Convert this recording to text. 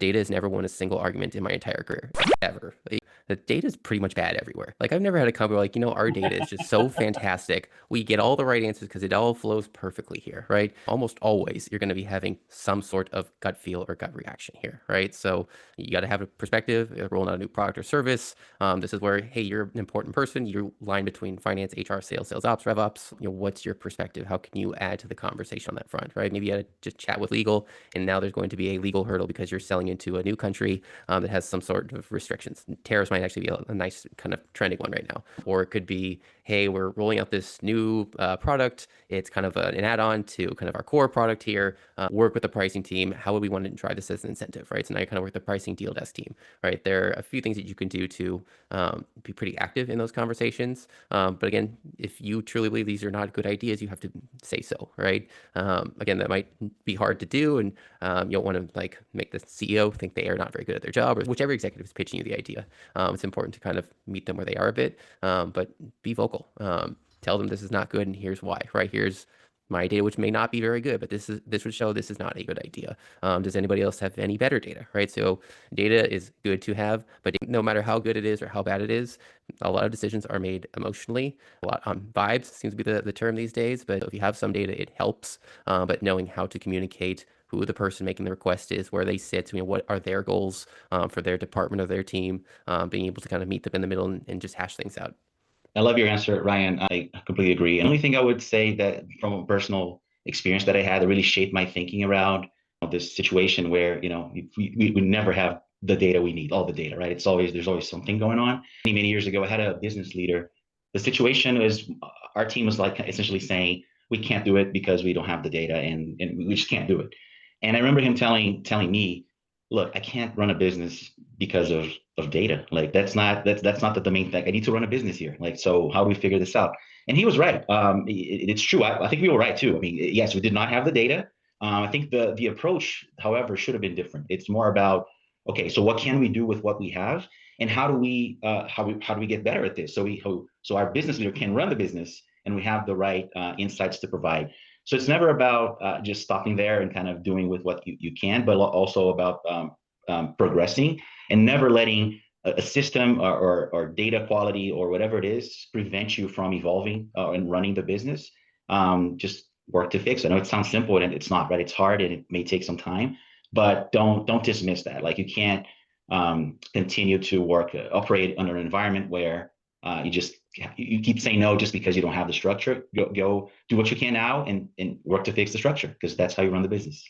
data has never won a single argument in my entire career, ever. Like, the data is pretty much bad everywhere. Like I've never had a company where, like, our data is just so fantastic. We get all the right answers because it all flows perfectly here, right? Almost always you're going to be having some sort of gut feel or gut reaction here, right? So you got to have a perspective, rolling out a new product or service. This is where, hey, you're an important person. You're line between finance, HR, sales ops, rev ops. What's your perspective? How can you add to the conversation on that front, right? Maybe you had to just chat with legal, and now there's going to be a legal hurdle because you're selling into a new country that has some sort of restrictions. Tariffs might actually be a nice kind of trending one right now. Or it could be, hey, we're rolling out this new product. It's kind of an add-on to kind of our core product here. Work with the pricing team. How would we want to try this as an incentive, right? So now you kind of work with the pricing deal desk team, right? There are a few things that you can do to be pretty active in those conversations. But again, if you truly believe these are not good ideas, you have to say so, right? Again, that might be hard to do, and you don't want to like make the CEO think they are not very good at their job, or whichever executive is pitching you the idea. It's important to kind of meet them where they are a bit, but be vocal. Tell them this is not good and here's why, right? Here's my data, which may not be very good, but this would show this is not a good idea. Does anybody else have any better data, right? So data is good to have, but no matter how good it is or how bad it is, a lot of decisions are made emotionally. A lot vibes seems to be the term these days, but if you have some data, it helps. But knowing how to communicate who the person making the request is, where they sit, what are their goals for their department or their team, being able to kind of meet them in the middle and just hash things out. I love your answer, Ryan. I completely agree. And the only thing I would say that from a personal experience that I had that really shaped my thinking around this situation where, we never have the data we need, all the data, right? There's always something going on. Many years ago, I had a business leader. The situation was our team was like essentially saying, we can't do it because we don't have the data and we just can't do it. And I remember him telling me, look, I can't run a business because of data. Like that's not the main thing. I need to run a business here. Like, so how do we figure this out? And he was right. It's true. I think we were right too. I mean, yes, we did not have the data. I think the approach, however, should have been different. It's more about, okay, so what can we do with what we have, and how do we get better at this? So our business leader can run the business, and we have the right insights to provide. So it's never about just stopping there and kind of doing with what you can, but also about progressing and never letting a system or data quality or whatever it is prevent you from evolving and running the business. Just work to fix it. I know it sounds simple and it's not, right? It's hard and it may take some time, but don't dismiss that. Like you can't continue to operate under an environment where you keep saying no just because you don't have the structure. Go do what you can now and work to fix the structure, because that's how you run the business.